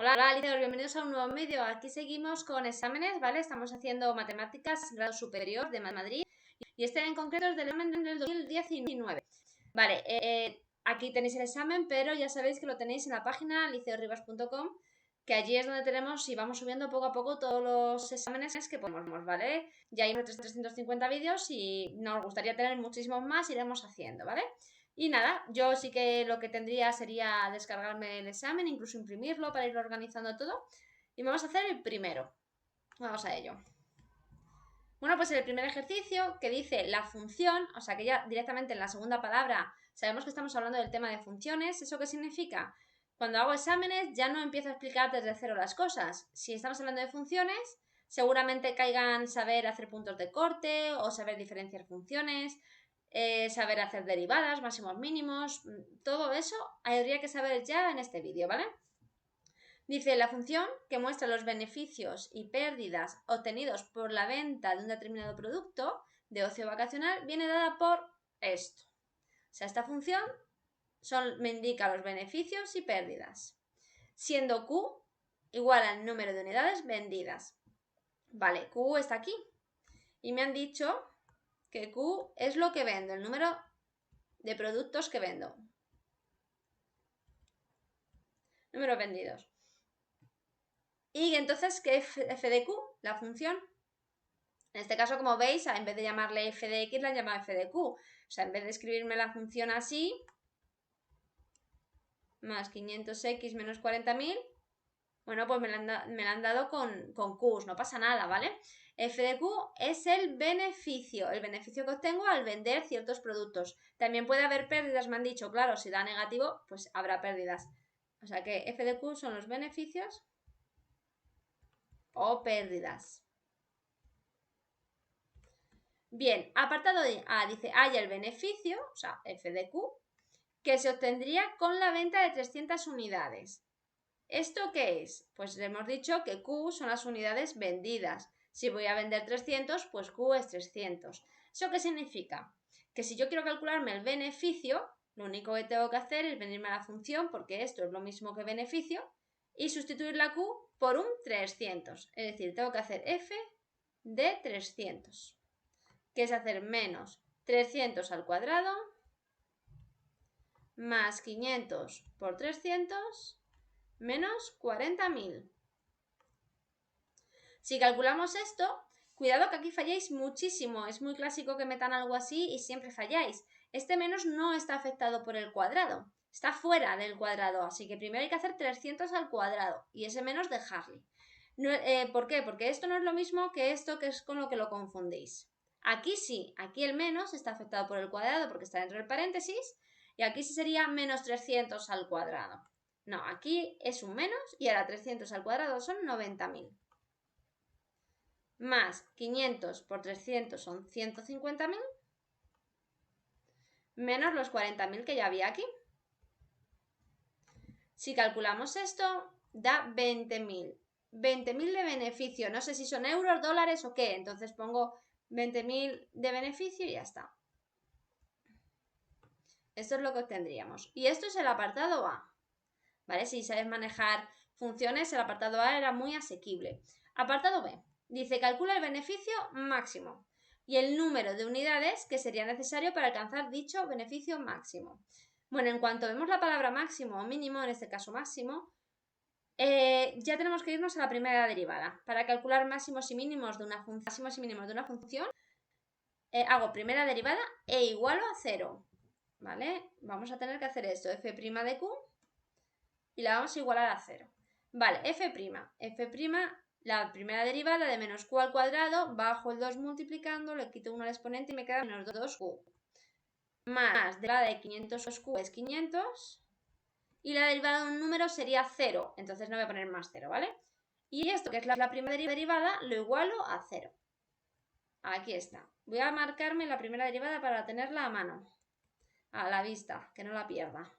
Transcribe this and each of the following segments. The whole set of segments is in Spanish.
Hola, Alicia, bienvenidos a un nuevo vídeo. Aquí seguimos con exámenes, ¿vale? Estamos haciendo matemáticas, grado superior de Madrid, y este en concreto es del examen del 2019. Vale, aquí tenéis el examen, pero ya sabéis que lo tenéis en la página liceoribas.com, que allí es donde tenemos y vamos subiendo poco a poco todos los exámenes que podemos, ¿vale? Ya hay unos 350 vídeos y nos gustaría tener muchísimos más, iremos haciendo, ¿vale? Y nada, yo sí que lo que tendría sería descargarme el examen, incluso imprimirlo para ir organizando todo. Y vamos a hacer el primero. Vamos a ello. Bueno, pues el primer ejercicio que dice la función, o sea que ya directamente en la segunda palabra sabemos que estamos hablando del tema de funciones. ¿Eso qué significa? Cuando hago exámenes ya no empiezo a explicar desde cero las cosas. Si estamos hablando de funciones, seguramente caigan saber hacer puntos de corte o saber diferenciar funciones, saber hacer derivadas, máximos mínimos, todo eso habría que saber ya en este vídeo, ¿vale? Dice, la función que muestra los beneficios y pérdidas obtenidos por la venta de un determinado producto de ocio vacacional viene dada por esto. O sea, esta función me indica los beneficios y pérdidas, siendo Q igual al número de unidades vendidas. Vale, Q está aquí. Y me han dicho que Q es lo que vendo, el número de productos que vendo. Números vendidos. Y entonces, ¿qué es f de Q? La función. En este caso, como veis, en vez de llamarle f de x, la han llamado f de q. O sea, en vez de escribirme la función así, más 500x menos 40.000, bueno, pues me la han dado con q's, no pasa nada, ¿vale? F de q es el beneficio que obtengo al vender ciertos productos. También puede haber pérdidas, me han dicho, claro, si da negativo, pues habrá pérdidas. O sea que f de q son los beneficios o pérdidas. Bien, apartado A dice, hay el beneficio, o sea, f de q, que se obtendría con la venta de 300 unidades. ¿Esto qué es? Pues hemos dicho que Q son las unidades vendidas. Si voy a vender 300, pues Q es 300. ¿Eso qué significa? Que si yo quiero calcularme el beneficio, lo único que tengo que hacer es venirme a la función, porque esto es lo mismo que beneficio, y sustituir la Q por un 300. Es decir, tengo que hacer F de 300, que es hacer menos 300 al cuadrado más 500 por 300 menos 40.000. Si calculamos esto, cuidado que aquí falláis muchísimo. Es muy clásico que metan algo así y siempre falláis. Este menos no está afectado por el cuadrado. Está fuera del cuadrado, así que primero hay que hacer 300 al cuadrado y ese menos dejarle. No, ¿por qué? Porque esto no es lo mismo que esto, que es con lo que lo confundís. Aquí sí, aquí el menos está afectado por el cuadrado porque está dentro del paréntesis, y aquí sí sería menos 300 al cuadrado. No, aquí es un menos y ahora 300 al cuadrado son 90.000. Más 500 por 300 son 150.000. Menos los 40.000 que ya había aquí. Si calculamos esto, da 20.000. 20.000 de beneficio. No sé si son euros, dólares o qué. Entonces pongo 20.000 de beneficio y ya está. Esto es lo que obtendríamos. Y esto es el apartado A. ¿Vale? Si sabes manejar funciones, el apartado A era muy asequible. Apartado B. Dice, calcula el beneficio máximo y el número de unidades que sería necesario para alcanzar dicho beneficio máximo. Bueno, en cuanto vemos la palabra máximo o mínimo, en este caso máximo, ya tenemos que irnos a la primera derivada. Para calcular máximos y mínimos de una función, hago primera derivada e igualo a 0. ¿Vale? Vamos a tener que hacer esto, f' de q, y la vamos a igualar a 0. Vale, f', la primera derivada de menos q al cuadrado, bajo el 2 multiplicando, le quito 1 al exponente y me queda menos 2q. Más derivada de 500q es 500, y la derivada de un número sería 0, entonces no voy a poner más 0, ¿vale? Y esto, que es la primera derivada, lo igualo a 0. Aquí está. Voy a marcarme la primera derivada para tenerla a mano, a la vista, que no la pierda.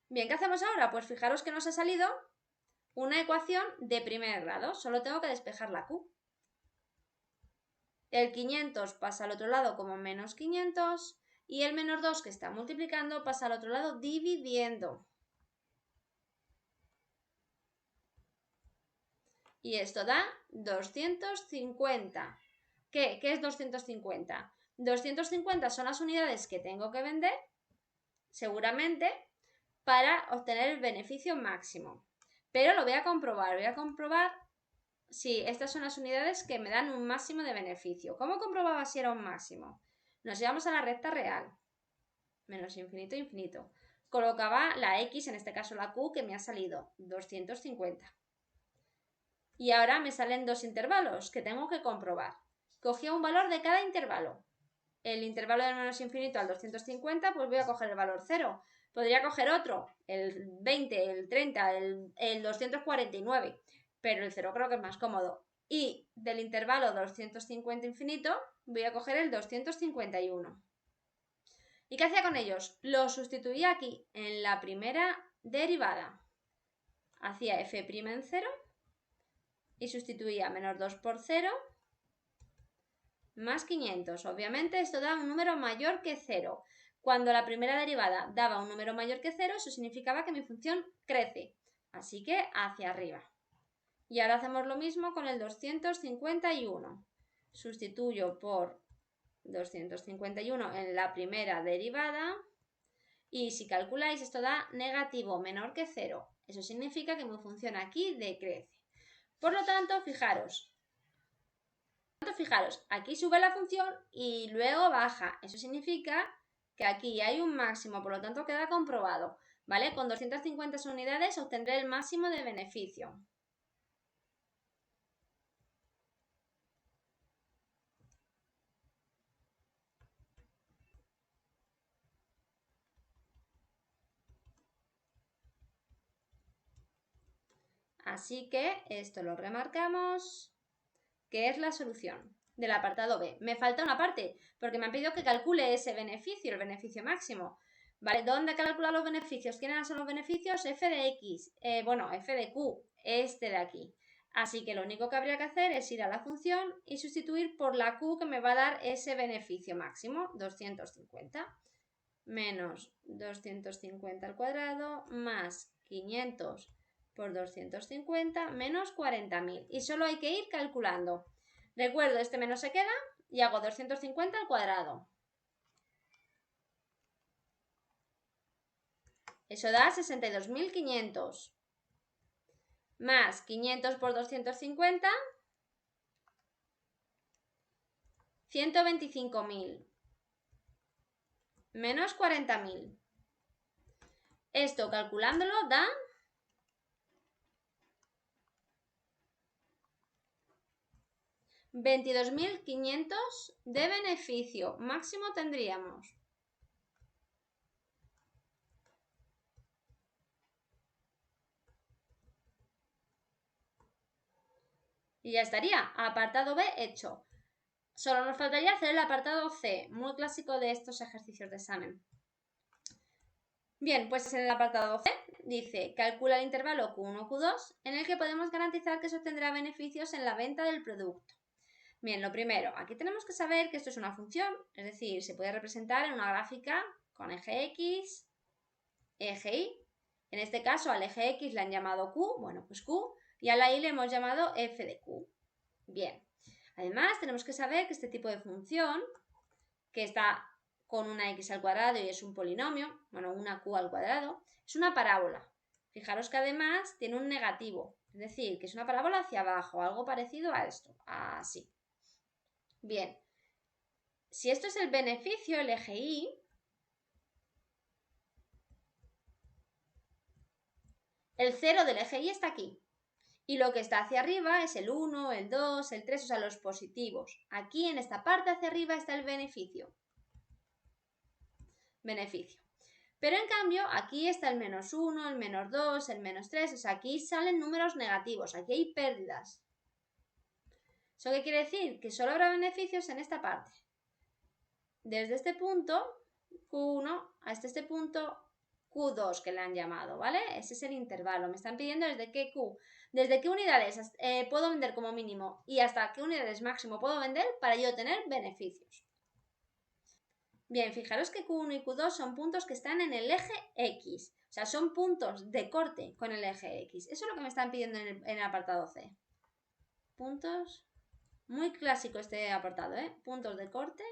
Bien, ¿qué hacemos ahora? Pues fijaros que nos ha salido una ecuación de primer grado. Solo tengo que despejar la q. El 500 pasa al otro lado como menos 500 y el menos 2 que está multiplicando pasa al otro lado dividiendo. Y esto da 250. ¿Qué es 250? 250 son las unidades que tengo que vender, seguramente, para obtener el beneficio máximo. Pero lo voy a comprobar si estas son las unidades que me dan un máximo de beneficio. ¿Cómo comprobaba si era un máximo? Nos llevamos a la recta real, menos infinito, infinito. Colocaba la X, en este caso la Q, que me ha salido 250. Y ahora me salen dos intervalos que tengo que comprobar. Cogía un valor de cada intervalo. El intervalo del menos infinito al 250, pues voy a coger el valor 0. Podría coger otro, el 20, el 30, el 249, pero el 0 creo que es más cómodo. Y del intervalo 250 infinito, voy a coger el 251. ¿Y qué hacía con ellos? Los sustituía aquí, en la primera derivada. Hacía f' en 0 y sustituía menos 2 por 0 más 500. Obviamente esto da un número mayor que 0. Cuando la primera derivada daba un número mayor que 0, eso significaba que mi función crece. Así que hacia arriba. Y ahora hacemos lo mismo con el 251. Sustituyo por 251 en la primera derivada. Y si calculáis, esto da negativo menor que 0. Eso significa que mi función aquí decrece. Por lo tanto, fijaros, aquí sube la función y luego baja. Eso significa que aquí hay un máximo, por lo tanto queda comprobado. ¿Vale? Con 250 unidades obtendré el máximo de beneficio. Así que esto lo remarcamos, que es la solución del apartado B. Me falta una parte, porque me han pedido que calcule ese beneficio, el beneficio máximo. ¿Vale? ¿Dónde calcular los beneficios? ¿Quiénes son los beneficios? F de X, F de Q, este de aquí. Así que lo único que habría que hacer es ir a la función y sustituir por la Q que me va a dar ese beneficio máximo, 250, menos 250 al cuadrado, más 500 por 250, menos 40.000. Y solo hay que ir calculando. Recuerdo, este menos se queda y hago 250 al cuadrado. Eso da 62.500. Más 500 por 250, 125.000. Menos 40.000. Esto calculándolo da 22.500 de beneficio. Máximo tendríamos. Y ya estaría. Apartado B hecho. Solo nos faltaría hacer el apartado C, muy clásico de estos ejercicios de examen. Bien, pues en el apartado C dice, calcula el intervalo Q1, Q2, en el que podemos garantizar que se obtendrá beneficios en la venta del producto. Bien, lo primero, aquí tenemos que saber que esto es una función, es decir, se puede representar en una gráfica con eje X, eje Y. En este caso al eje X le han llamado Q, bueno, pues Q, y a la Y le hemos llamado f de Q. Bien, además tenemos que saber que este tipo de función, que está con una x al cuadrado y es un polinomio, bueno, una q al cuadrado, es una parábola. Fijaros que además tiene un negativo, es decir, que es una parábola hacia abajo, algo parecido a esto, así. Bien, si esto es el beneficio, el eje Y, el 0 del eje Y está aquí. Y lo que está hacia arriba es el 1, el 2, el 3, o sea, los positivos. Aquí en esta parte hacia arriba está el beneficio. Pero en cambio, aquí está el menos 1, el menos 2, el menos 3, o sea, aquí salen números negativos, aquí hay pérdidas. ¿Eso qué quiere decir? Que solo habrá beneficios en esta parte. Desde este punto, Q1, hasta este punto, Q2, que le han llamado, ¿vale? Ese es el intervalo. Me están pidiendo desde qué Q, desde qué unidades puedo vender como mínimo y hasta qué unidades máximo puedo vender para yo tener beneficios. Bien, fijaros que Q1 y Q2 son puntos que están en el eje X. O sea, son puntos de corte con el eje X. Eso es lo que me están pidiendo en el apartado C. puntos, muy clásico este apartado, puntos de corte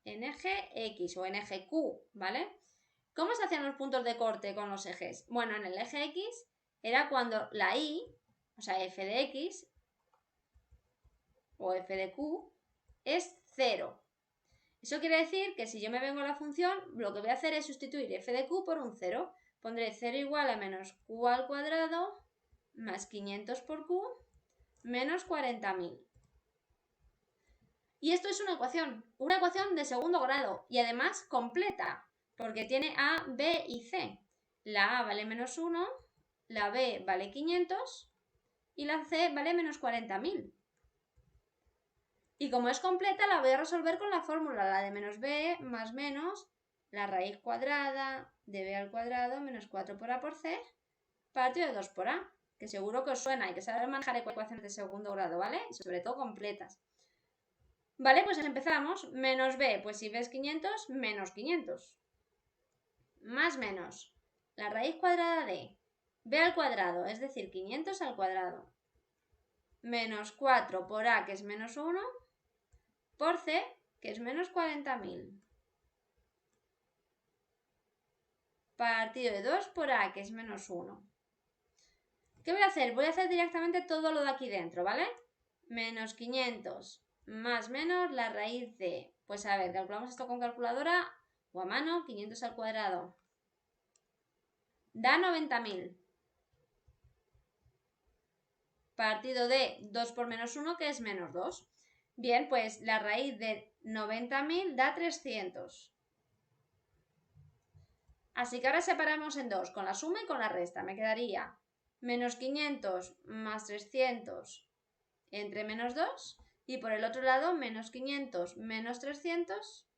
en eje X o en eje Q, ¿vale? ¿Cómo se hacían los puntos de corte con los ejes? Bueno, en el eje X era cuando la Y, o sea, f de X o f de Q, es 0. Eso quiere decir que si yo me vengo a la función, lo que voy a hacer es sustituir f de q por un 0. Pondré 0 igual a menos q al cuadrado más 500 por q menos 40.000. Y esto es una ecuación de segundo grado y además completa, porque tiene A, B y C. La A vale menos 1, la B vale 500 y la C vale menos 40.000. Y como es completa, la voy a resolver con la fórmula, la de menos b más menos la raíz cuadrada de b al cuadrado menos 4 por a por c partido de 2 por a, que seguro que os suena, hay que saber manejar ecuaciones de segundo grado, ¿vale? Y sobre todo completas. Vale, pues empezamos. Menos b, pues si b es 500, menos 500. Más menos la raíz cuadrada de b al cuadrado, es decir, 500 al cuadrado, menos 4 por a, que es menos 1, por c, que es menos 40.000. Partido de 2 por a, que es menos 1. ¿Qué voy a hacer? Voy a hacer directamente todo lo de aquí dentro, ¿vale? Menos 500 más menos la raíz de... Pues a ver, calculamos esto con calculadora o a mano. 500 al cuadrado da 90.000. Partido de 2 por menos 1, que es menos 2. Bien, pues la raíz de 90.000 da 300. Así que ahora separamos en dos, con la suma y con la resta. Me quedaría menos 500 más 300 entre menos 2. Y por el otro lado, menos 500 menos 300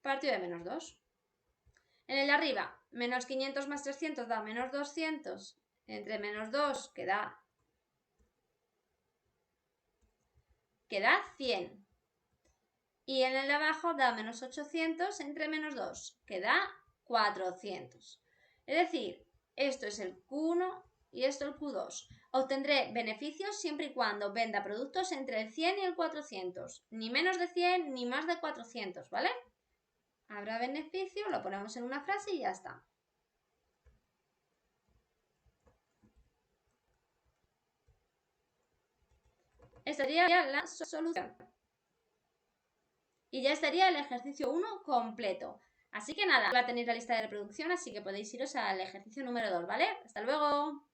partido de menos 2. En el de arriba, menos 500 más 300 da menos 200 entre menos 2, que da 100. Y en el de abajo da menos 800 entre menos 2, que da 400. Es decir, esto es el Q1 y esto el Q2. Obtendré beneficios siempre y cuando venda productos entre el 100 y el 400. Ni menos de 100 ni más de 400, ¿vale? Habrá beneficio, lo ponemos en una frase y ya está. Esta sería la solución. Y ya estaría el ejercicio 1 completo. Así que nada, va a tener la lista de reproducción, así que podéis iros al ejercicio número 2, ¿vale? ¡Hasta luego!